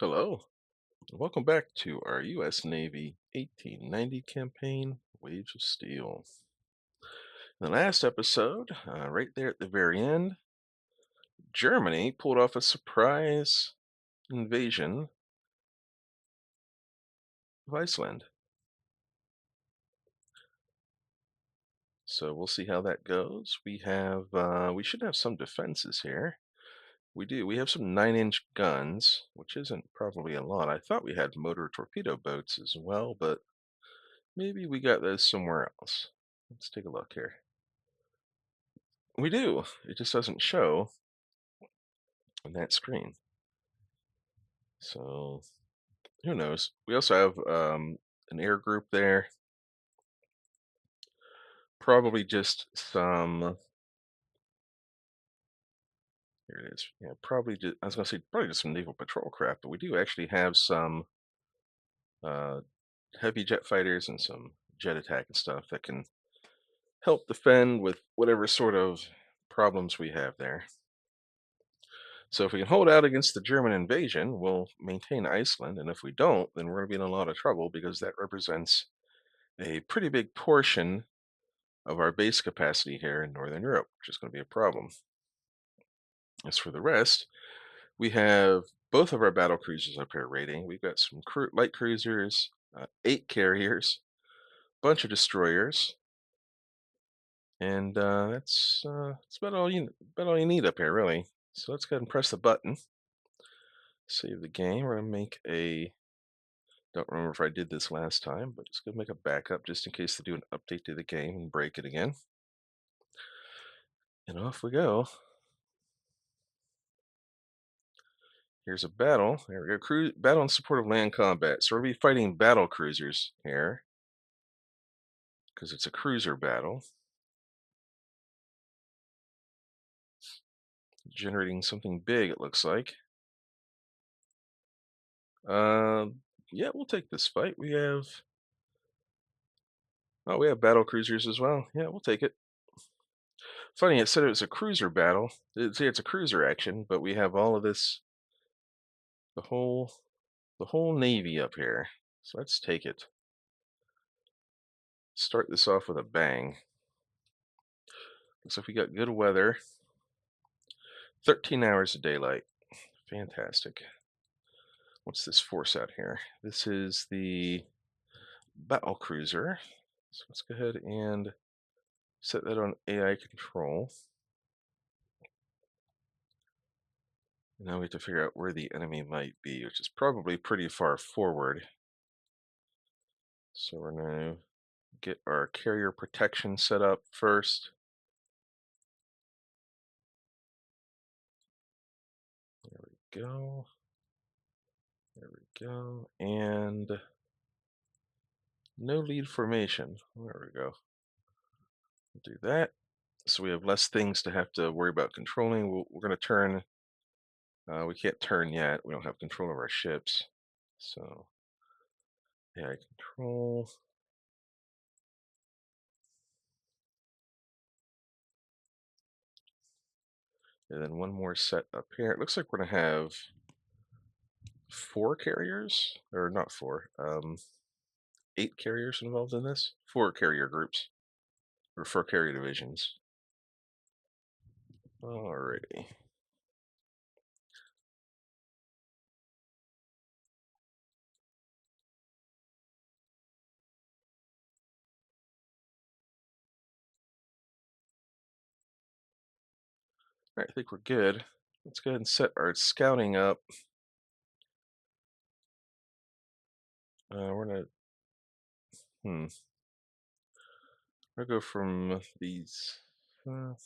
Hello, welcome back to our U.S. Navy 1890 campaign, Waves of Steel. In the last episode, right there at the very end, Germany pulled off a surprise invasion of Iceland. So we'll see how that goes. We should have some defenses here. We do. We have some 9-inch guns, which isn't probably a lot. I thought we had motor torpedo boats as well, but maybe we got those somewhere else. Let's take a look here. We do. It just doesn't show on that screen. So who knows? We also have an air group there. Probably just some. Here it is. Yeah, probably just. I was gonna say probably just some naval patrol craft, but we do actually have some uh, heavy jet fighters and some jet attack and stuff that can help defend with whatever sort of problems we have there. So if we can hold out against the German invasion, we'll maintain Iceland, and if we don't, then we're going to be in a lot of trouble because that represents a pretty big portion of our base capacity here in Northern Europe, which is going to be a problem. As for the rest, we have both of our battle cruisers up here rating. We've got some light cruisers, 8 carriers, bunch of destroyers, and that's about all you need up here, really. So let's go ahead and press the button. Save the game. We're gonna make a. Don't remember if I did this last time, but just gonna make a backup just in case they do an update to the game and break it again. And off we go. Here's a battle. There we go. Battle in support of land combat. So we'll be fighting battle cruisers here because it's a cruiser battle. Generating something big, it looks like. Yeah, we'll take this fight. We have battle cruisers as well. Yeah, we'll take it. Funny, it said it was a cruiser battle. It's a cruiser action, but we have all of this, the whole navy up here. So let's take it. Start this off with a bang. Looks like we got good weather. 13 hours of daylight. Fantastic. What's this force out here? This is the battle cruiser. So let's go ahead and set that on AI control. Now we have to figure out where the enemy might be, which is probably pretty far forward. So we're going to get our carrier protection set up first. There we go. There we go. And no lead formation. There we go. We'll do that. So we have less things to have to worry about controlling. We're going to turn. We can't turn yet. We don't have control of our ships. So, AI control. And then one more set up here. It looks like we're going to have 4 carriers, or not 4, 8 carriers involved in this. 4 carrier groups, or 4 carrier divisions. Alrighty. Alright, I think we're good. Let's go ahead and set our scouting up. We're gonna, hmm, we'll go from these. We'll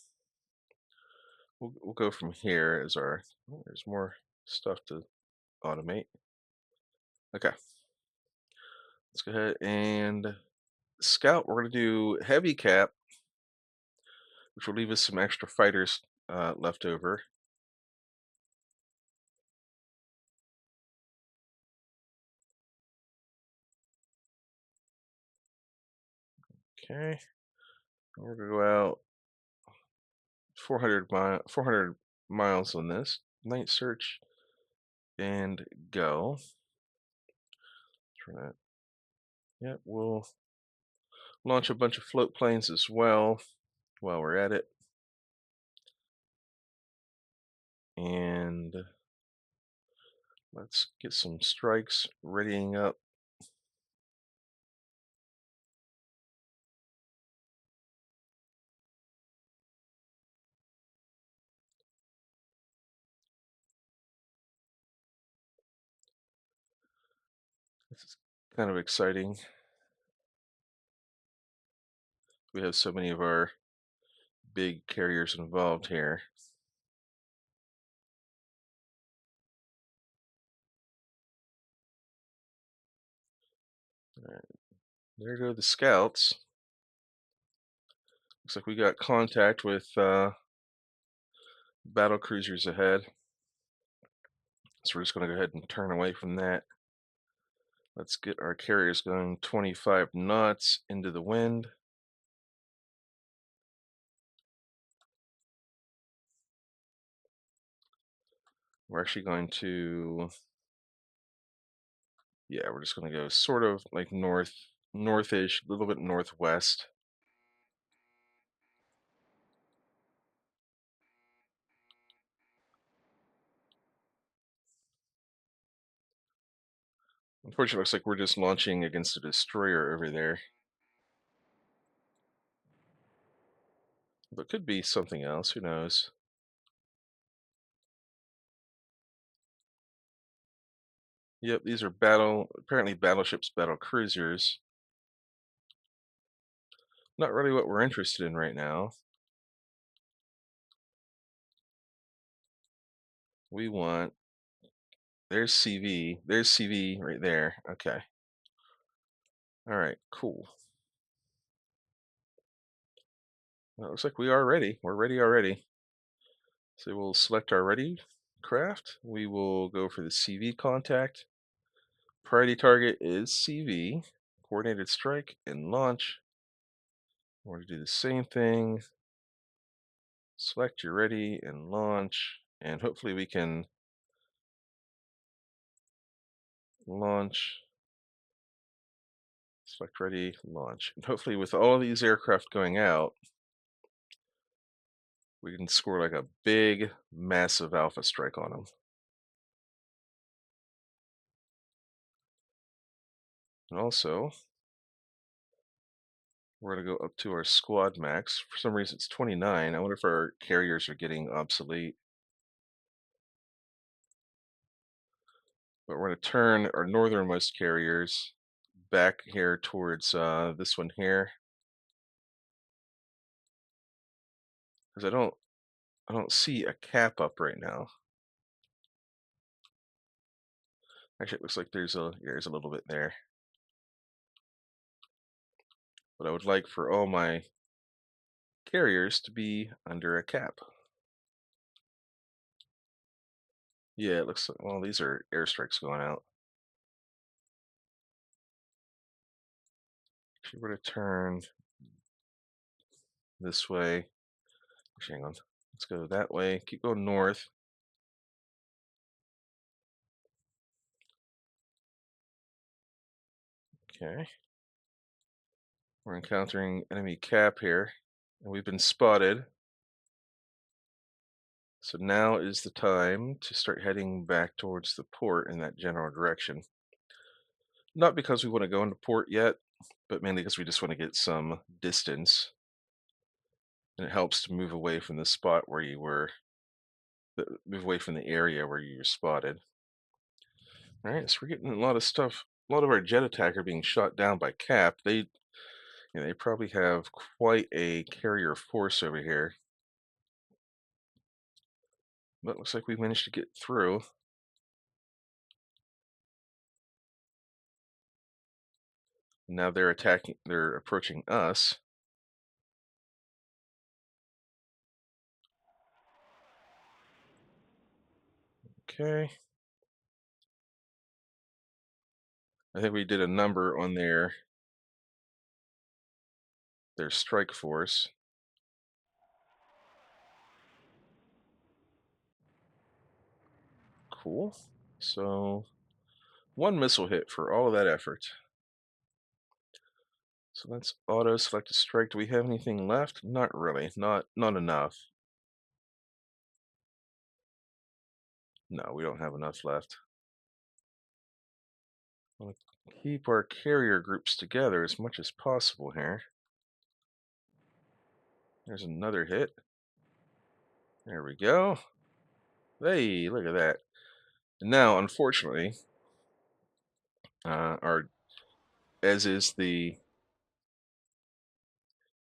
go from here as our. Oh, there's more stuff to automate. Okay, let's go ahead and scout. We're gonna do heavy cap, which will leave us some extra fighters left over. Okay, we're gonna go out 400 miles on this night search. and go. Try that. Yeah, we'll launch a bunch of float planes as well while we're at it. And let's get some strikes readying up. This is kind of exciting. We have so many of our big carriers involved here. All right, there go the scouts. Looks like we got contact with battle cruisers ahead. So we're just going to go ahead and turn away from that. Let's get our carriers going 25 knots into the wind. We're actually going to, yeah, we're just going to go sort of like northish, a little bit northwest. Unfortunately, it looks like we're just launching against a destroyer over there. But could be something else, who knows? Yep, these are apparently battleships, battle cruisers. Not really what we're interested in right now. We want, there's CV right there. Okay. All right, cool. Well, it looks like we are ready. We're ready already. So we'll select our ready craft. We will go for the CV contact. Priority target is CV. Coordinated strike and launch. We're going to do the same thing. Select your ready and launch. And hopefully we can launch. Select ready, launch. And hopefully with all these aircraft going out, we can score like a big, massive alpha strike on them. And also, we're going to go up to our squad max. For some reason, it's 29. I wonder if our carriers are getting obsolete. But we're going to turn our northernmost carriers back here towards this one here. Because I don't see a cap up right now. Actually, it looks like there's a little bit there. But I would like for all my carriers to be under a cap. Yeah, it looks like, well, these are airstrikes going out. If you were to turn this way, actually, hang on, let's go that way, keep going north. Okay. We're encountering enemy cap here, and we've been spotted. So now is the time to start heading back towards the port in that general direction. Not because we want to go into port yet, but mainly because we just want to get some distance. And it helps to move away from the spot where you were, move away from the area where you were spotted. All right, so we're getting a lot of stuff. A lot of our jet attack are being shot down by cap. They probably have quite a carrier force over here. But looks like we managed to get through. Now they're attacking, they're approaching us. Okay. I think we did a number on their strike force. Cool. So one missile hit for all of that effort. So let's auto select a strike. Do we have anything left? Not really. Not enough. No, we don't have enough left. I'll keep our carrier groups together as much as possible here. There's another hit. There we go. Hey, look at that. And now, unfortunately, our as is the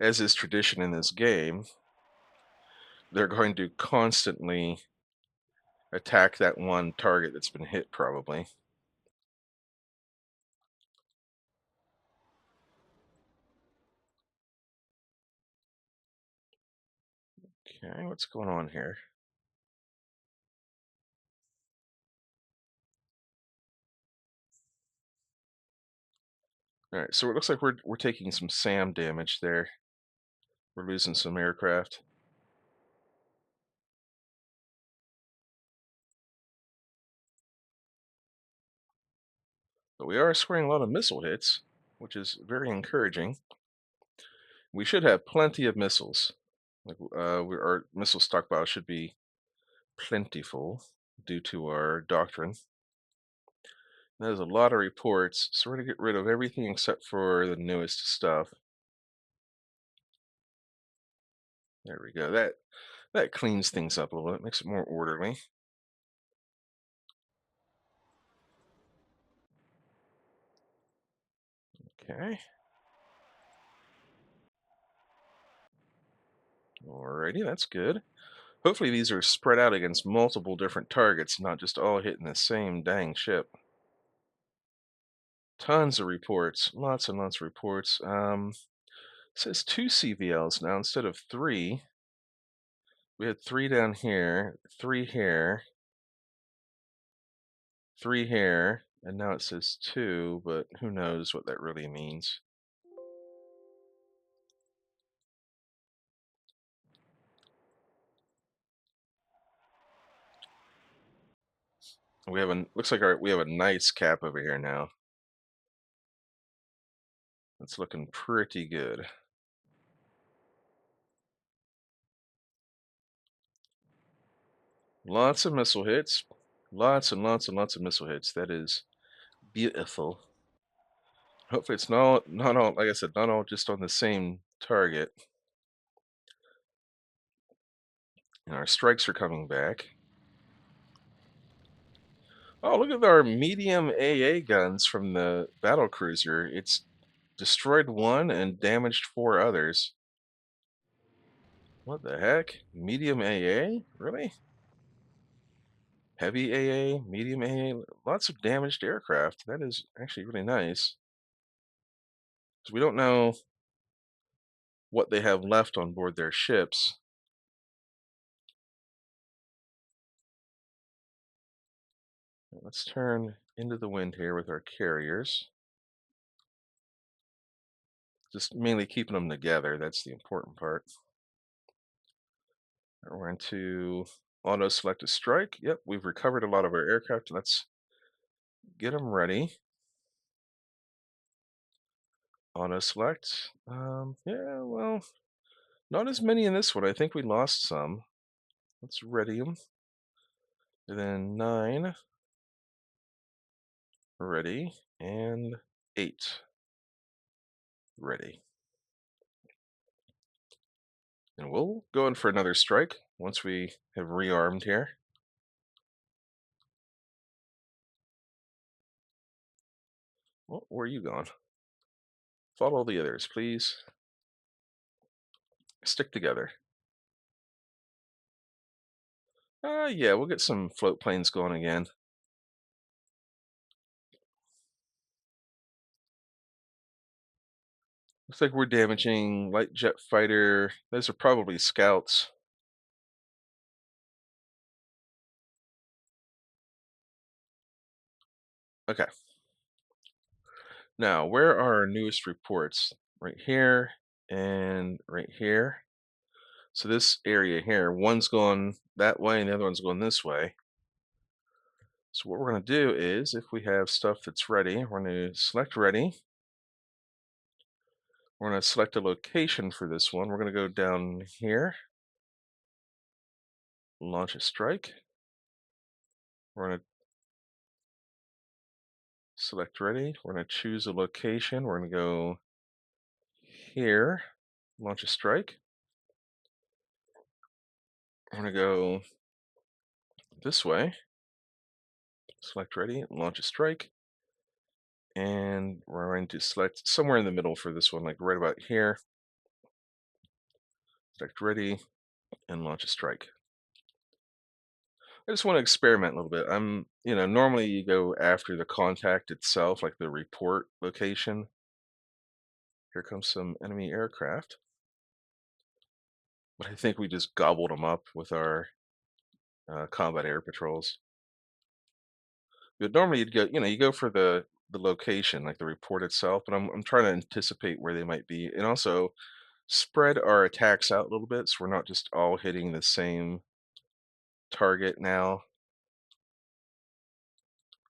as is tradition in this game, they're going to constantly attack that one target that's been hit, probably. Okay, what's going on here? All right, so it looks like we're taking some SAM damage there. We're losing some aircraft. But we are scoring a lot of missile hits, which is very encouraging. We should have plenty of missiles. Like our missile stockpile should be plentiful due to our doctrine. There's a lot of reports, so we're gonna get rid of everything except for the newest stuff. There we go. That cleans things up a little bit, makes it more orderly. Okay. Alrighty, that's good. Hopefully these are spread out against multiple different targets, not just all hitting the same dang ship. Tons of reports, lots and lots of reports. It says 2 CVLs now instead of 3. We had 3 down here, 3 here, 3 here, and now it says 2, but who knows what that really means. We have a looks like we have a nice cap over here now. It's looking pretty good. Lots of missile hits. Lots and lots and lots of missile hits. That is beautiful. Hopefully it's not all, like I said, not all just on the same target. And our strikes are coming back. Oh, look at our medium AA guns from the battle cruiser. It's destroyed 1 and damaged 4 others. What the heck? Medium AA? Really? Heavy AA, medium AA, lots of damaged aircraft. That is actually really nice. So we don't know what they have left on board their ships. Let's turn into the wind here with our carriers. Just mainly keeping them together. That's the important part. We're going to auto select a strike. Yep, we've recovered a lot of our aircraft. Let's get them ready. Auto select. Yeah, well, not as many in this one. I think we lost some. Let's ready them. And then 9. Ready. And 8. Ready. And we'll go in for another strike once we have rearmed here. Well, where are you going? Follow the others, please. Stick together. Yeah, we'll get some float planes going again. Looks like we're damaging light jet fighter. Those are probably scouts. Okay. Now, where are our newest reports? Right here and right here. So this area here, one's going that way and the other one's going this way. So what we're going to do is, if we have stuff that's ready, we're going to select ready. We're going to select a location for this one. We're going to go down here, launch a strike. We're going to select ready. We're going to choose a location. We're going to go here, launch a strike. We're going to go this way, select ready, launch a strike. And we're going to select somewhere in the middle for this one, like right about here. Select ready and launch a strike. I just want to experiment a little bit. Normally you go after the contact itself, like the report location. Here comes some enemy aircraft. But I think we just gobbled them up with our combat air patrols. But normally you'd go, you go for the location, like the report itself. But I'm trying to anticipate where they might be, and also spread our attacks out a little bit, so we're not just all hitting the same target now.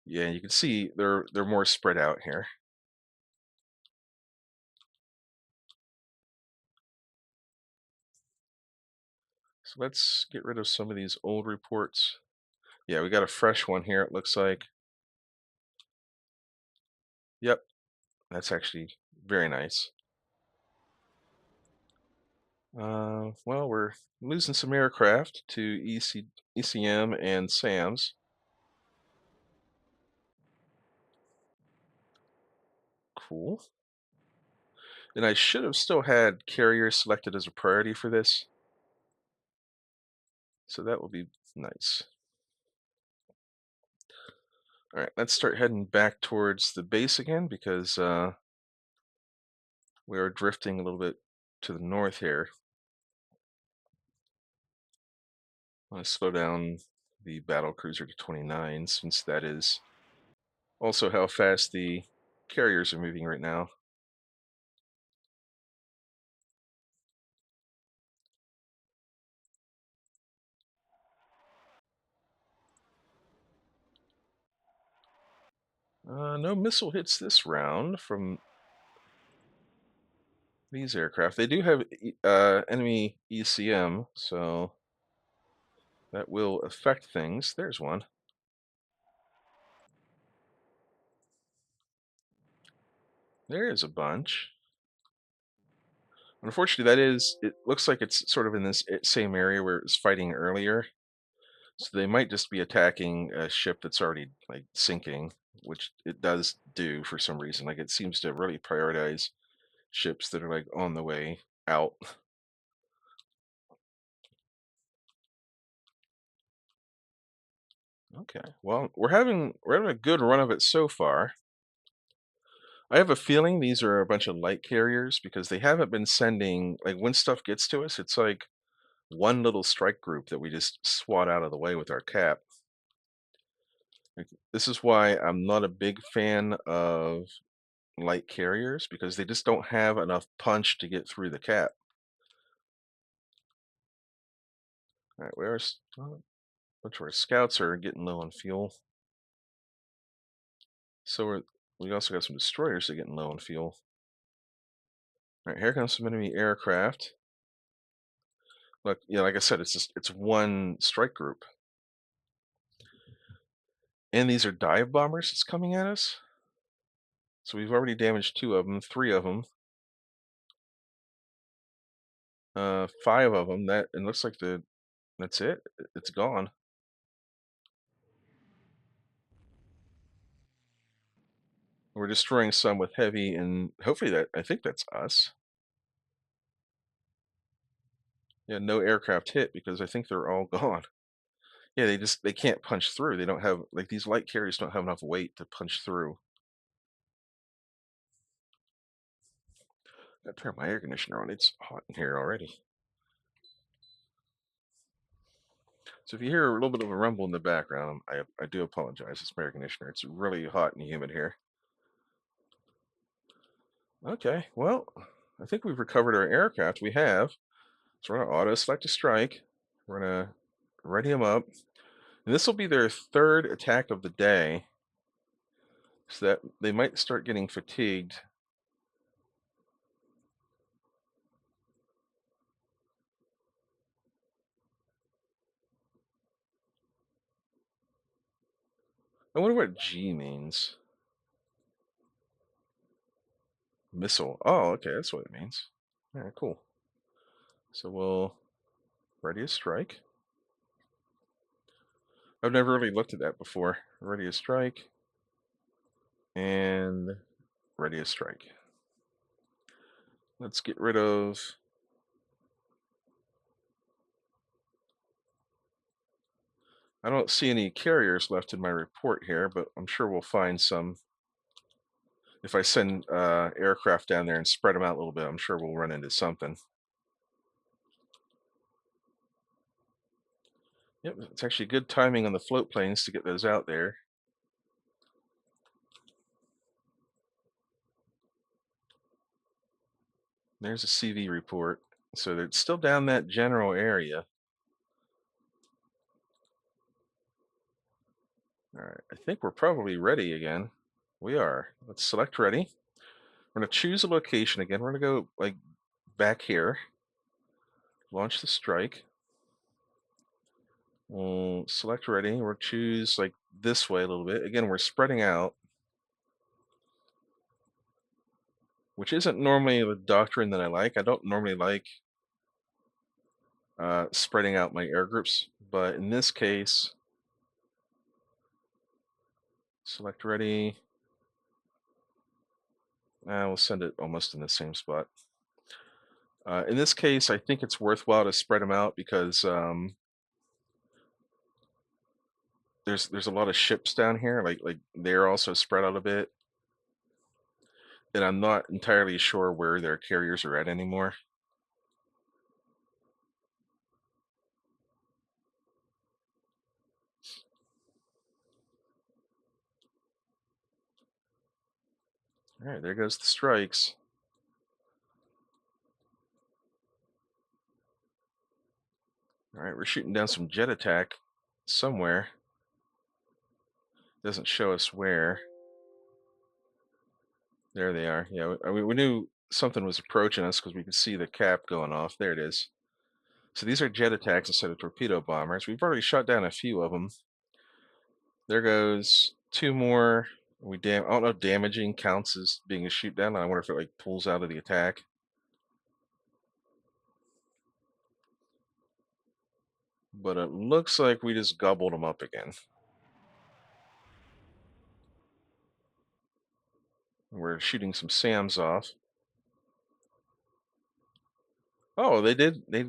Yeah, you can see they're more spread out here. So let's get rid of some of these old reports. Yeah, we got a fresh one here, it looks like. Yep, that's actually very nice. Well, we're losing some aircraft to ECM and SAMs. Cool. And I should have still had carriers selected as a priority for this. So that will be nice. All right, let's start heading back towards the base again because we are drifting a little bit to the north here. I want to slow down the battle cruiser to 29 since that is also how fast the carriers are moving right now. No missile hits this round from these aircraft. They do have enemy ECM, so that will affect things. There's one. There is a bunch. Unfortunately, it looks like it's sort of in this same area where it was fighting earlier. So they might just be attacking a ship that's already like sinking, which it does do for some reason. Like it seems to really prioritize ships that are like on the way out. Okay. Well, we're having a good run of it so far. I have a feeling these are a bunch of light carriers because they haven't been sending like when stuff gets to us, it's like one little strike group that we just swat out of the way with our cap. Like, this is why I'm not a big fan of light carriers because they just don't have enough punch to get through the cap. All right, where's bunch of our scouts are getting low on fuel. So we also got some destroyers that are getting low on fuel. All right, here comes some enemy aircraft. Look, yeah, like I said, it's one strike group. And these are dive bombers that's coming at us. So we've already damaged two of them, three of them, five of them. That and looks like that's it. It's gone. We're destroying some with heavy, and hopefully I think that's us. Yeah, no aircraft hit because I think they're all gone. Yeah, they can't punch through. They don't have like these light carriers don't have enough weight to punch through. I turn my air conditioner on. It's hot in here already. So if you hear a little bit of a rumble in the background, I do apologize. It's my air conditioner. It's really hot and humid here. Okay, well, I think we've recovered our aircraft. We have. So we're gonna auto select a strike. We're gonna ready them up. And this will be their third attack of the day, so that they might start getting fatigued. I wonder what G means. Missile. Oh, okay, that's what it means. All right, cool. So we'll ready to strike. I've never really looked at that before. Ready to strike and ready to strike. Let's get rid of. I don't see any carriers left in my report here, but I'm sure we'll find some. If I send aircraft down there and spread them out a little bit, I'm sure we'll run into something. Yep, it's actually good timing on the float planes to get those out there. There's a CV report. So it's still down that general area. All right, I think we're probably ready again. We are. Let's select ready. We're gonna choose a location again. We're gonna go like back here. Launch the strike. We'll select ready. We'll choose like this way a little bit. Again, we're spreading out, which isn't normally the doctrine that I like. I don't normally like spreading out my air groups, but in this case, select ready. We'll send it almost in the same spot. In this case, I think it's worthwhile to spread them out because there's a lot of ships down here. Like they're also spread out a bit, and I'm not entirely sure where their carriers are at anymore. All right, there goes the strikes. All right, we're shooting down some jet attack somewhere. Doesn't show us where. There they are. Yeah, we knew something was approaching us because we could see the cap going off. There it is. So these are jet attacks instead of torpedo bombers. We've already shot down a few of them. There goes two more. I don't know if damaging counts as being a shoot down. I wonder if it like pulls out of the attack. But it looks like we just gobbled them up again. We're shooting some SAMs off. Oh, they did. They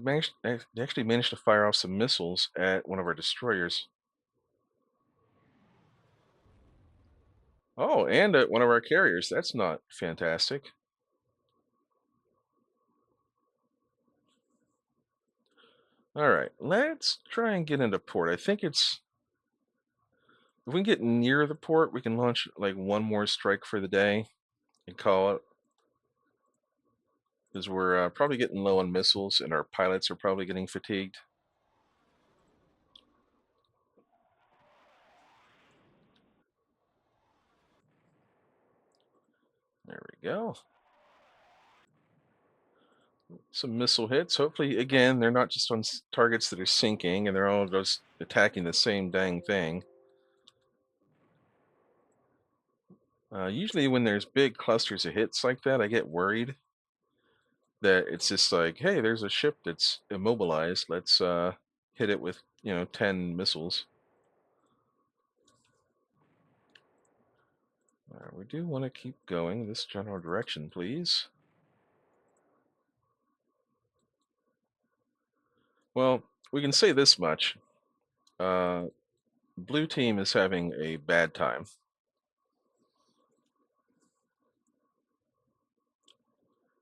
actually managed to fire off some missiles at one of our destroyers. Oh, and at one of our carriers. That's not fantastic. All right, let's try and get into port. I think it's if we can get near the port, we can launch like one more strike for the day and call it. Because we're probably getting low on missiles and our pilots are probably getting fatigued. There we go. Some missile hits. Hopefully, again, they're not just on targets that are sinking and they're all just attacking the same dang thing. Usually when there's big clusters of hits like that, I get worried that it's just like, hey, there's a ship that's immobilized. Let's hit it with, 10 missiles. We do want to keep going this general direction, please. Well, we can say this much. Blue team is having a bad time.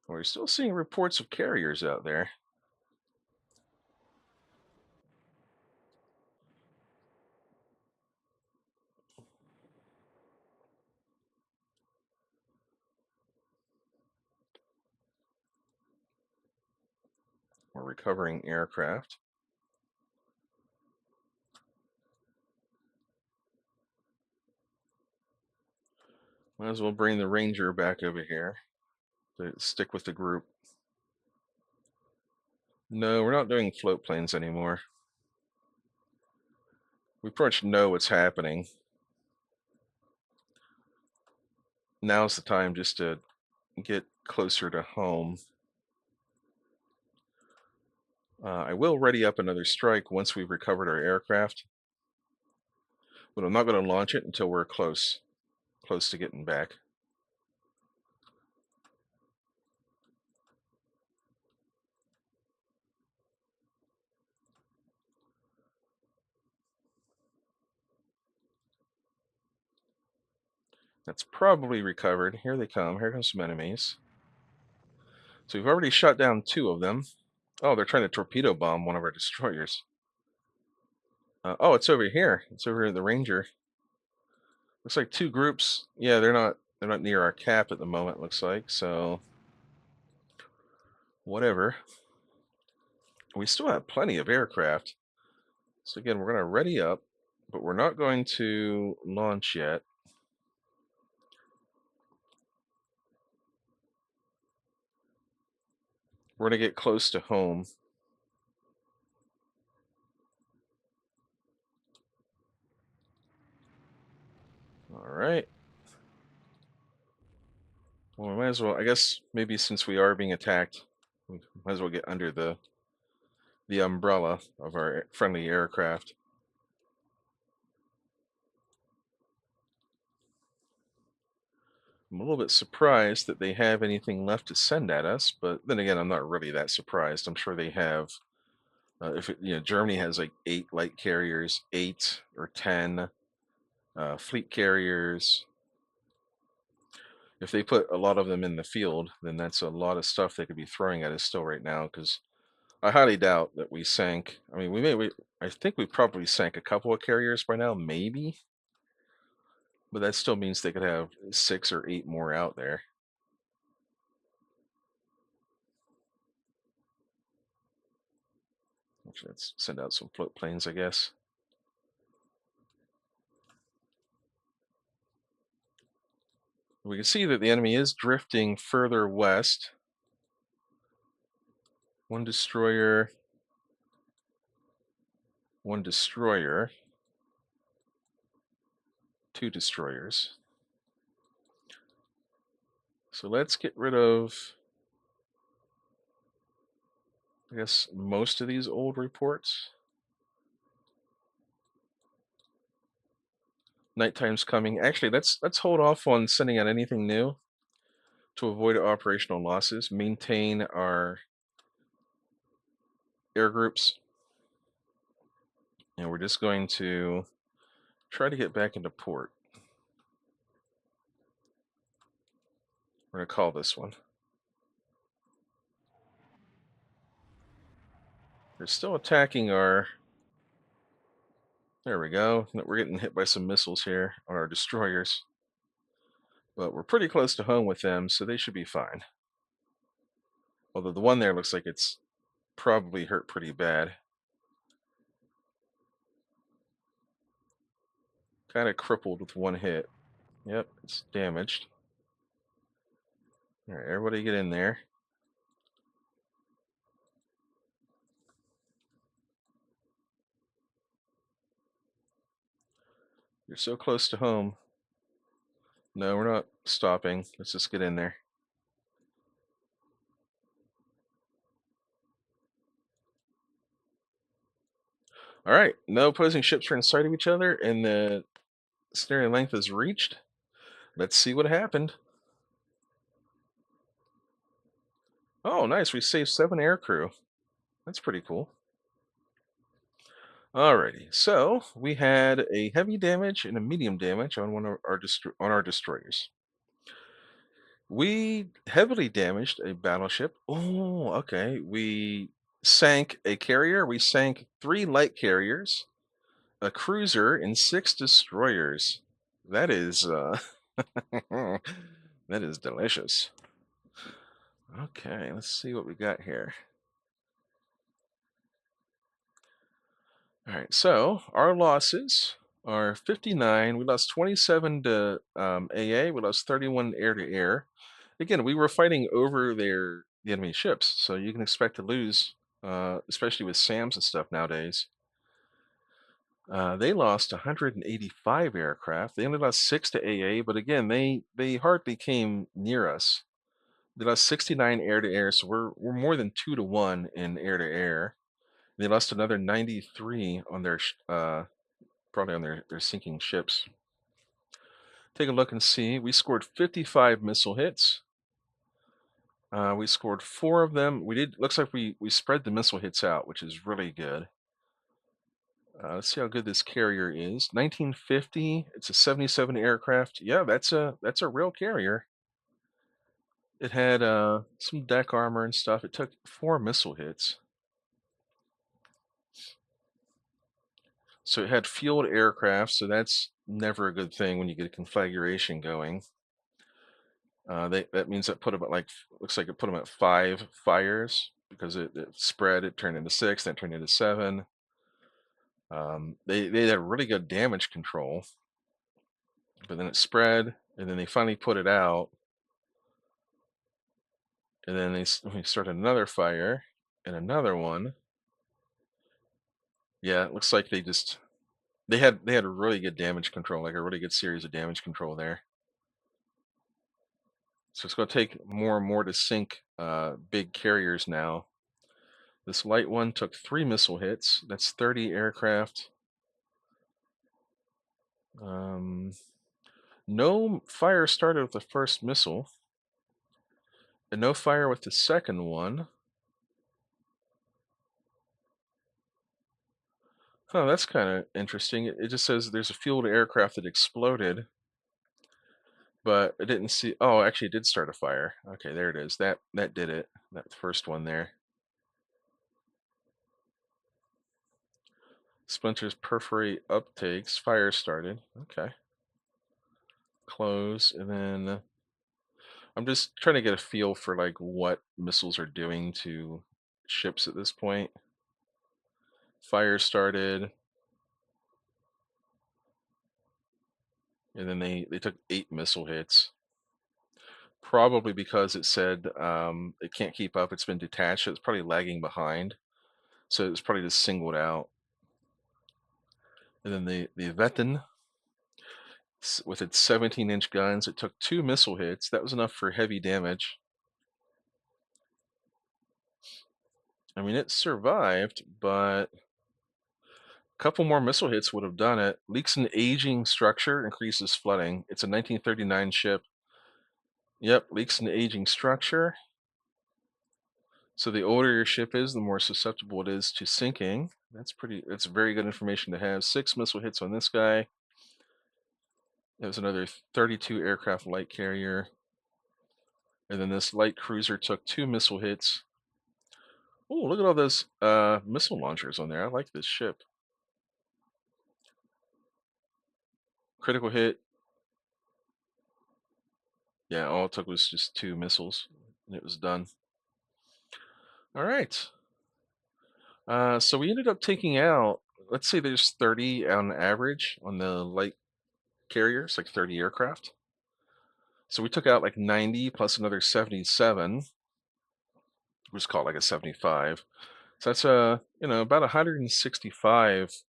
We're still seeing reports of carriers out there. We're recovering aircraft. Might as well bring the Ranger back over here to stick with the group. No, we're not doing float planes anymore. We pretty much know what's happening. Now's the time just to get closer to home. I will ready up another strike once we've recovered our aircraft, but I'm not going to launch it until we're close to getting back. That's probably recovered. Here they come. Here comes some enemies. So we've already shot down 2 of them. Oh, they're trying to torpedo bomb one of our destroyers. Oh, it's over here. It's over here, the Ranger. Looks like 2 groups. Yeah, they're not near our cap at the moment, looks like, so whatever. We still have plenty of aircraft. So again, we're going to ready up, but we're not going to launch yet. We're going to get close to home. All right. Well, we might as well, I guess maybe since we are being attacked, we might as well get under the umbrella of our friendly aircraft. I'm a little bit surprised that they have anything left to send at us, but then again, I'm not really that surprised. I'm sure they have. If it, Germany has like 8 light carriers, 8 or 10 fleet carriers. If they put a lot of them in the field, then that's a lot of stuff they could be throwing at us still right now. Because I highly doubt that we sank. I mean, I think we probably sank a couple of carriers by now, maybe. But that still means they could have 6 or 8 more out there. Actually, let's send out some float planes, I guess. We can see that the enemy is drifting further west. 1 destroyer, 1 destroyer, 2 destroyers. So let's get rid of, I guess, most of these old reports. Nighttime's coming. Actually, let's hold off on sending out anything new to avoid operational losses. Maintain our air groups. And we're just going to try to get back into port. We're going to call this one. They're still attacking our... There we go. We're getting hit by some missiles here on our destroyers. But we're pretty close to home with them, so they should be fine. Although the one there looks like it's probably hurt pretty bad. Kind of crippled with 1 hit. Yep, it's damaged. All right, everybody get in there. You're so close to home. No, we're not stopping. Let's just get in there. All right, no opposing ships are in sight of each other, and the steering length is reached. Let's see what happened. Oh, nice. We saved 7 aircrew. That's pretty cool. Alrighty, so we had a heavy damage and a medium damage on one of our destroyers. We heavily damaged a battleship. Oh, okay. We sank a carrier. We sank 3 light carriers, a cruiser, and 6 destroyers. That is that is delicious. Okay, let's see what we got here. All right, so our losses are 59. We lost 27 to AA. We lost 31 air to air. Again, we were fighting over the enemy ships, so you can expect to lose, especially with SAMs and stuff nowadays. They lost 185 aircraft. They only lost 6 to AA, but again, they hardly came near us. They lost 69 air to air, so we're more than 2 to 1 in air to air. They lost another 93 on their probably on their sinking ships. Take a look and see. We scored 55 missile hits. We scored 4 of them. Looks like we spread the missile hits out, which is really good. Let's see how good this carrier is. 1950. It's a 77 aircraft. Yeah, that's a real carrier. It had some deck armor and stuff. It took 4 missile hits. So it had fueled aircraft, so that's never a good thing when you get a conflagration going. That means that put them at looks like it put them at 5 fires because it spread. It turned into 6, then turned into 7. They had really good damage control, but then it spread, and then they finally put it out, and then we started another fire and another one. Yeah, it looks like they had a really good damage control, like a really good series of damage control there. So it's going to take more and more to sink big carriers now. This light one took 3 missile hits. That's 30 aircraft. No fire started with the first missile, and no fire with the second one. Oh, that's kind of interesting. It just says there's a fueled aircraft that exploded, but it didn't see. Oh, actually, it did start a fire. Okay, there it is. That did it. That first one there. Splinters perforate uptakes. Fire started. Okay. Close, and then I'm just trying to get a feel for like what missiles are doing to ships at this point. Fire started, and then they took 8 missile hits. Probably because it said it can't keep up. It's been detached. So it's probably lagging behind. So it's probably just singled out. And then the Vetten, with its 17-inch guns, it took 2 missile hits. That was enough for heavy damage. I mean, it survived, but a couple more missile hits would have done it. Leaks in aging structure, increases flooding. It's a 1939 ship. Yep, leaks in aging structure. So the older your ship is, the more susceptible it is to sinking. That's very good information to have. 6 missile hits on this guy. It was another 32 aircraft light carrier. And then this light cruiser took 2 missile hits. Oh, look at all those missile launchers on there. I like this ship. Critical hit. Yeah, all it took was just 2 missiles, and it was done. All right. So we ended up taking out, let's say there's 30 on average on the light carriers, like 30 aircraft. So we took out like 90 plus another 77, which is called like a 75. So that's about 165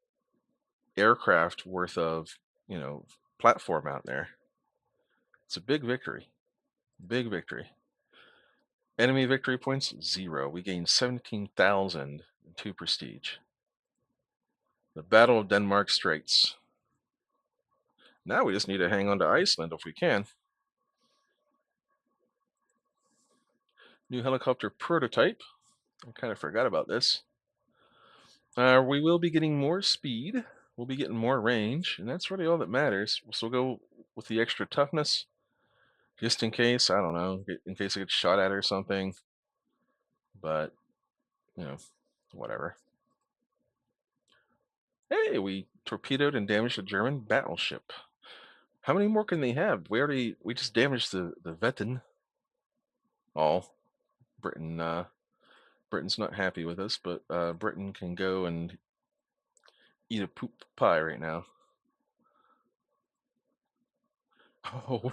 aircraft worth of platform out there. It's a big victory. Big victory. Enemy victory points 0. We gained 17,002 prestige. The Battle of Denmark Straits. Now we just need to hang on to Iceland if we can. New helicopter prototype. I kind of forgot about this. We will be getting more speed. We'll be getting more range, and that's really all that matters. So we'll go with the extra toughness, just in case, I don't know, in case it gets shot at or something. But, whatever. Hey, we torpedoed and damaged a German battleship. How many more can they have? We just damaged the Vetten. Oh, Britain's not happy with us, but Britain can go and eat a poop pie right now. Oh,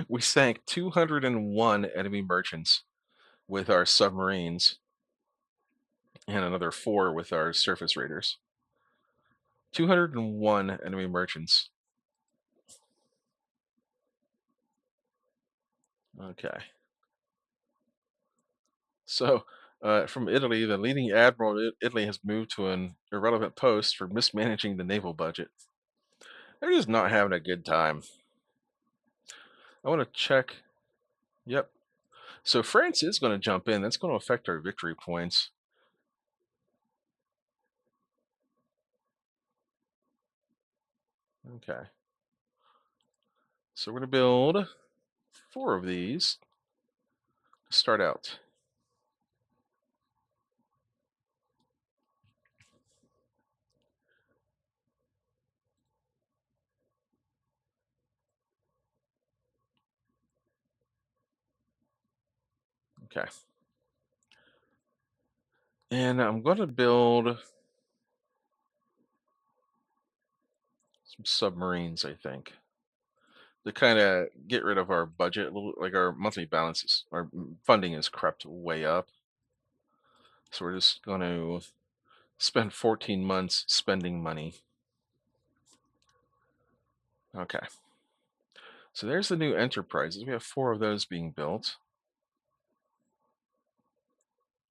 we sank 201 enemy merchants with our submarines and another four with our surface raiders. 201 enemy merchants. Okay. So, from Italy, the leading admiral in Italy has moved to an irrelevant post for mismanaging the naval budget. They're just not having a good time. I want to check. Yep. So France is going to jump in. That's going to affect our victory points. Okay. So we're going to build four of these to start out. Okay. And I'm going to build some submarines, I think, to kind of get rid of our budget a little. Like our monthly balances, our funding has crept way up. So we're just going to spend 14 months spending money. Okay. So there's the new enterprises. We have four of those being built.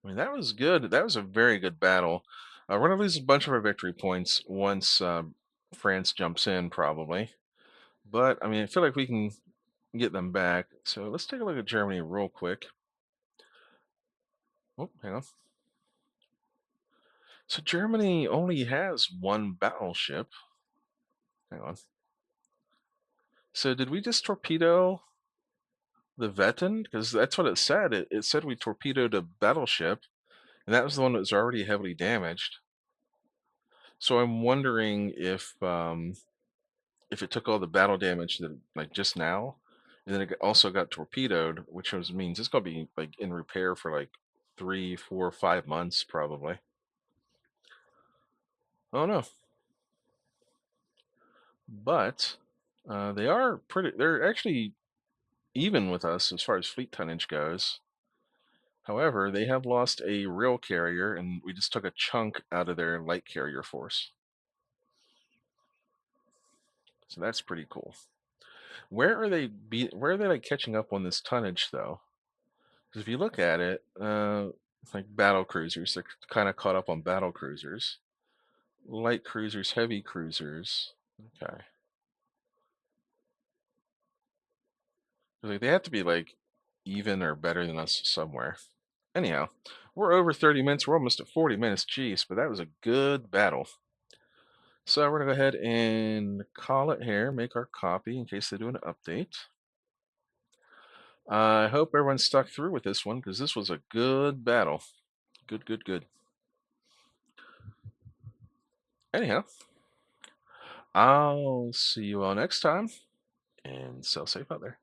I mean, that was good. That was a very good battle. We're going to lose a bunch of our victory points once France jumps in, probably. But, I mean, I feel like we can get them back. So let's take a look at Germany real quick. Oh, hang on. So Germany only has one battleship. Hang on. So did we just torpedo the Vetten? Because that's what it said. It said we torpedoed a battleship, and that was the one that was already heavily damaged. So I'm wondering if it took all the battle damage that like just now, and then it also got torpedoed, which means it's gonna be like in repair for like 3, 4, 5 months probably. Oh no, but they are pretty. They're actually even with us as far as fleet tonnage goes. However, they have lost a rail carrier, and we just took a chunk out of their light carrier force. So that's pretty cool. Where are they like catching up on this tonnage though? Because if you look at it, like battle cruisers, they're kind of caught up on battle cruisers, light cruisers, heavy cruisers. Okay, like they have to be like even or better than us somewhere. Anyhow, we're over 30 minutes. We're almost at 40 minutes. Jeez, but that was a good battle. So we're gonna go ahead and call it here. Make our copy in case they do an update. I hope everyone stuck through with this one because this was a good battle. Good, good, good. Anyhow, I'll see you all next time and sail safe out there.